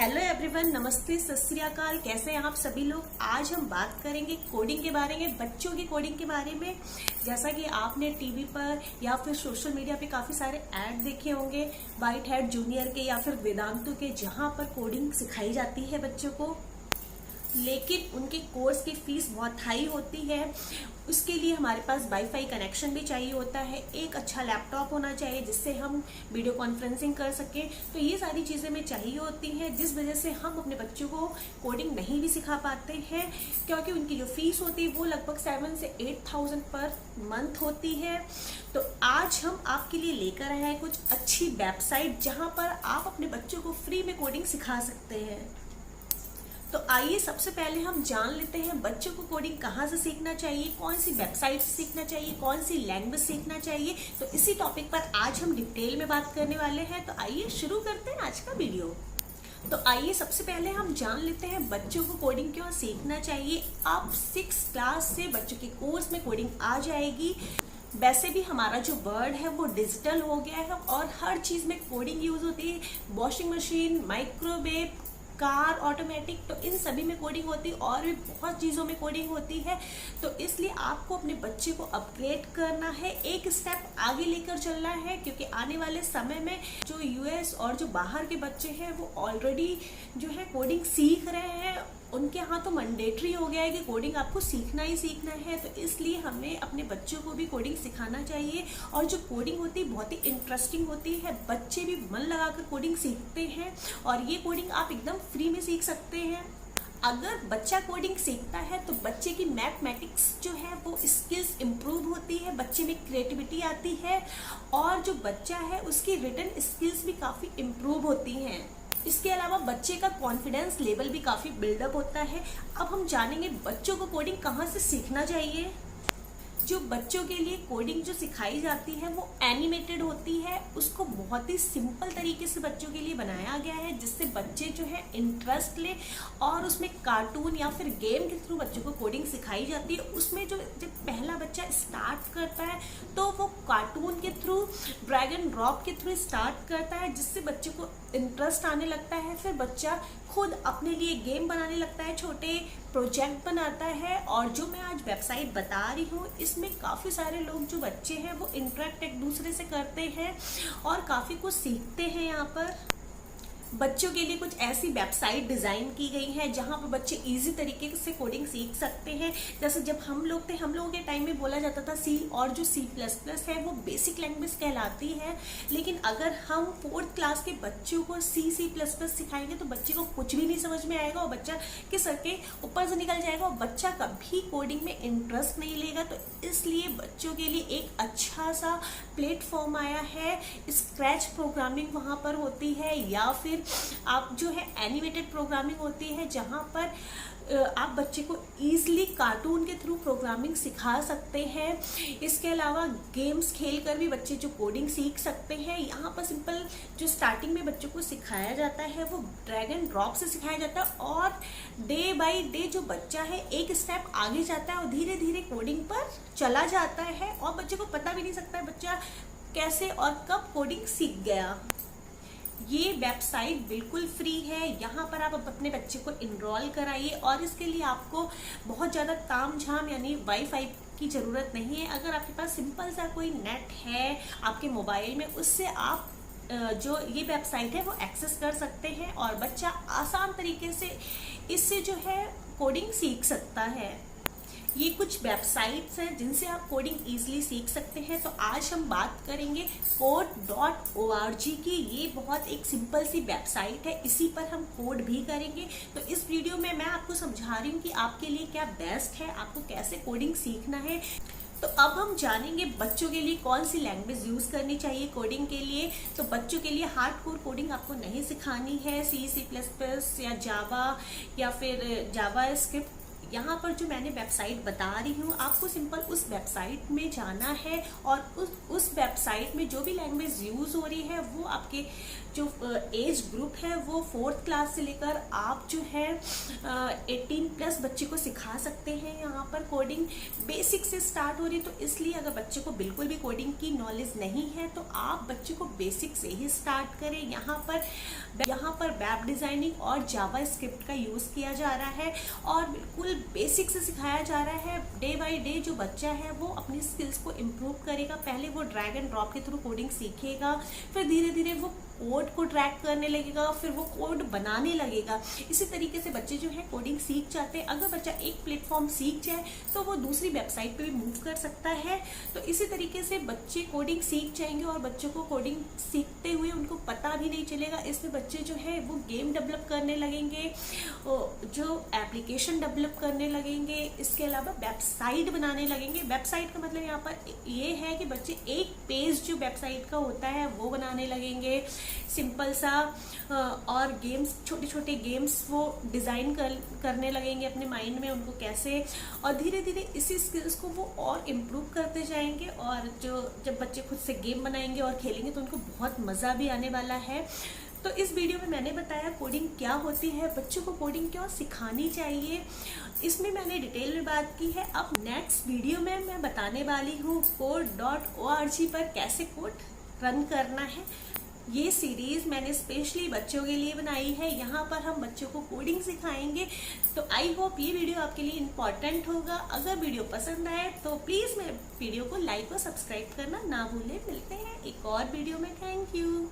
Hello everyone, नमस्ते, सत श्री अकाल। कैसे हैं आप सभी लोग। आज हम बात करेंगे कोडिंग के बारे में, बच्चों की कोडिंग के बारे में। जैसा कि आपने टीवी पर या फिर सोशल मीडिया पे काफी सारे ऐड देखे होंगे व्हाइट हेड जूनियर के या फिर वेदांतु के, जहां पर कोडिंग सिखाई जाती है बच्चों को, लेकिन उनके कोर्स की फीस बहुत हाई होती है। उसके लिए हमारे पास वाईफाई कनेक्शन भी चाहिए होता है, एक अच्छा लैपटॉप होना चाहिए जिससे हम वीडियो कॉन्फ्रेंसिंग कर सकें। तो ये सारी चीज़ें हमें चाहिए होती हैं, जिस वजह से हम अपने बच्चों को कोडिंग नहीं भी सिखा पाते हैं, क्योंकि उनकी जो फीस होती है वो लगभग 7 से 8,000 पर मंथ होती है। तो आज हम आपके लिए लेकर आए हैं कुछ अच्छी वेबसाइट जहां पर आप अपने बच्चों को फ्री में कोडिंग सिखा सकते हैं। तो आइए सबसे पहले हम जान लेते हैं बच्चों को कोडिंग कहाँ से सीखना चाहिए, कौन सी वेबसाइट से सीखना चाहिए, कौन सी लैंग्वेज सीखना चाहिए। तो इसी टॉपिक पर आज हम डिटेल में बात करने वाले हैं। तो आइए शुरू करते हैं आज का वीडियो। तो आइए सबसे पहले हम जान लेते हैं बच्चों को कोडिंग क्यों सीखना चाहिए। अब 6 क्लास से बच्चों के कोर्स में कोडिंग आ जाएगी। वैसे भी हमारा जो वर्ल्ड है वो डिजिटल हो गया है और हर चीज में कोडिंग यूज होती है। Washing machine, microwave, car, automatic, तो इन सभी में कोडिंग होती है और भी बहुत चीज़ों में कोडिंग होती है। तो इसलिए आपको अपने बच्चे को अपग्रेड करना है, एक स्टेप आगे लेकर चलना है, क्योंकि आने वाले समय में जो यूएस और जो बाहर के बच्चे हैं वो ऑलरेडी जो है कोडिंग सीख रहे हैं। उनके यहाँ तो मैंडेटरी हो गया है कि कोडिंग आपको सीखना ही सीखना है। तो इसलिए हमें अपने बच्चों को भी कोडिंग सिखाना चाहिए। और जो कोडिंग होती है बहुत ही इंटरेस्टिंग होती है, बच्चे भी मन लगाकर कोडिंग सीखते हैं और ये कोडिंग आप एकदम फ्री में सीख सकते हैं। अगर बच्चा कोडिंग सीखता है तो बच्चे की मैथमेटिक्स जो है वो स्किल्स इम्प्रूव होती है, बच्चे में क्रिएटिविटी आती है और जो बच्चा है उसकी रिटन स्किल्स भी काफ़ी इम्प्रूव होती हैं। इसके अलावा बच्चे का कॉन्फिडेंस लेवल भी काफी बिल्डअप होता है। अब हम जानेंगे बच्चों को कोडिंग कहाँ से सीखना चाहिए। जो बच्चों के लिए कोडिंग जो सिखाई जाती है वो एनिमेटेड होती है। उसको बहुत ही सिंपल तरीके से बच्चों के लिए बनाया गया है, जिससे बच्चे जो है इंटरेस्ट ले और उसमें कार्टून या फिर गेम के थ्रू बच्चों को कोडिंग सिखाई जाती है। उसमें जो जब पहला बच्चा स्टार्ट करता है तो वो कार्टून के थ्रू, ड्रैग एंड ड्रॉप के थ्रू स्टार्ट करता है, जिससे बच्चे को इंटरेस्ट आने लगता है। फिर बच्चा खुद अपने लिए गेम बनाने लगता है, छोटे प्रोजेक्ट बनाता है। और जो मैं आज वेबसाइट बता रही हूँ इसमें काफ़ी सारे लोग जो बच्चे हैं वो इंटरेक्ट एक दूसरे से करते हैं और काफ़ी कुछ सीखते हैं। यहाँ पर बच्चों के लिए कुछ ऐसी वेबसाइट डिज़ाइन की गई है जहाँ पर बच्चे इजी तरीके से कोडिंग सीख सकते हैं। जैसे जब हम लोग थे, हम लोगों के टाइम में बोला जाता था सी, और जो C++ है वो बेसिक लैंग्वेज कहलाती है। लेकिन अगर हम 4th क्लास के बच्चों को C++ सिखाएंगे तो बच्चे को कुछ भी नहीं समझ में आएगा और बच्चा के सर के ऊपर से निकल जाएगा और बच्चा कभी कोडिंग में इंटरेस्ट नहीं लेगा। तो इसलिए बच्चों के लिए एक अच्छा सा प्लेटफॉर्म आया है। स्क्रैच प्रोग्रामिंग वहाँ पर होती है या फिर आप जो है एनिमेटेड प्रोग्रामिंग होती है, जहां पर आप बच्चे को इजीली कार्टून के थ्रू प्रोग्रामिंग सिखा सकते हैं। इसके अलावा गेम्स खेलकर भी बच्चे जो कोडिंग सीख सकते हैं। यहाँ पर सिंपल जो स्टार्टिंग में बच्चों को सिखाया जाता है वो ड्रैग एंड ड्रॉप से सिखाया जाता है और डे बाय डे जो बच्चा है एक स्टेप आगे जाता है और धीरे धीरे कोडिंग पर चला जाता है और बच्चे को पता भी नहीं सकता है बच्चा कैसे और कब कोडिंग सीख गया। ये वेबसाइट बिल्कुल फ्री है, यहाँ पर आप अपने बच्चे को इनरोल कराइए और इसके लिए आपको बहुत ज़्यादा तामझाम यानी वाईफाई की ज़रूरत नहीं है। अगर आपके पास सिंपल सा कोई नेट है आपके मोबाइल में, उससे आप जो ये वेबसाइट है वो एक्सेस कर सकते हैं और बच्चा आसान तरीके से इससे जो है कोडिंग सीख सकता है। ये कुछ वेबसाइट्स हैं जिनसे आप कोडिंग इजीली सीख सकते हैं। तो आज हम बात करेंगे code.org की। ये बहुत एक सिंपल सी वेबसाइट है, इसी पर हम कोड भी करेंगे। तो इस वीडियो में मैं आपको समझा रही हूँ कि आपके लिए क्या बेस्ट है, आपको कैसे कोडिंग सीखना है। तो अब हम जानेंगे बच्चों के लिए कौन सी लैंग्वेज यूज करनी चाहिए कोडिंग के लिए। तो बच्चों के लिए हार्डकोर कोडिंग आपको नहीं सिखानी है, C++ या जावा या फिर जावा स्क्रिप्ट यहाँ पर जो मैंने वेबसाइट बता रही हूँ, आपको सिंपल उस वेबसाइट में जाना है और उस वेबसाइट में जो भी लैंग्वेज यूज हो रही है वो आपके जो एज ग्रुप है वो 4th क्लास से लेकर आप जो है 18+ बच्चे को सिखा सकते हैं। यहाँ पर कोडिंग बेसिक से स्टार्ट हो रही है, तो इसलिए अगर बच्चे को बिल्कुल भी कोडिंग की नॉलेज नहीं है तो आप बच्चे को बेसिक से ही स्टार्ट करें। यहाँ पर वेब डिजाइनिंग और जावा स्क्रिप्ट का यूज किया जा रहा है और बिल्कुल बेसिक से सिखाया जा रहा है। डे बाय डे जो बच्चा है वो अपनी स्किल्स को इम्प्रूव करेगा। पहले वो ड्रैग एंड ड्रॉप के थ्रू कोडिंग सीखेगा, फिर धीरे धीरे वो कोड को ट्रैक करने लगेगा, फिर वो कोड बनाने लगेगा। इसी तरीके से बच्चे जो है कोडिंग सीख जाते हैं। अगर बच्चा एक प्लेटफॉर्म सीख जाए तो वो दूसरी वेबसाइट पे भी मूव कर सकता है। तो इसी तरीके से बच्चे कोडिंग सीख जाएंगे और बच्चों को कोडिंग सीखते हुए उनको पता भी नहीं चलेगा। इसमें बच्चे जो है वो गेम डेवलप करने लगेंगे, जो एप्लीकेशन डेवलप करने लगेंगे, इसके अलावा वेबसाइट बनाने लगेंगे। वेबसाइट का मतलब यहाँ पर ये है कि बच्चे एक पेज जो वेबसाइट का होता है वो बनाने लगेंगे, सिंपल सा, और गेम्स, छोटे छोटे गेम्स वो डिजाइन करने लगेंगे अपने माइंड में उनको कैसे, और धीरे धीरे इसी स्किल्स को वो और इम्प्रूव करते जाएंगे। और जब बच्चे खुद से गेम बनाएंगे और खेलेंगे तो उनको बहुत मजा भी आने वाला है। तो इस वीडियो में मैंने बताया कोडिंग क्या होती है, बच्चों को कोडिंग क्यों सिखानी चाहिए, इसमें मैंने डिटेल में बात की है। अब नेक्स्ट वीडियो में मैं बताने वाली हूँ code.org पर कैसे कोड रन करना है। ये सीरीज मैंने स्पेशली बच्चों के लिए बनाई है। यहाँ पर हम बच्चों को कोडिंग सिखाएंगे। तो आई होप ये वीडियो आपके लिए इम्पॉर्टेंट होगा। अगर वीडियो पसंद आए तो प्लीज़ मेरे वीडियो को लाइक और सब्सक्राइब करना ना भूलें। मिलते हैं एक और वीडियो में। Thank you.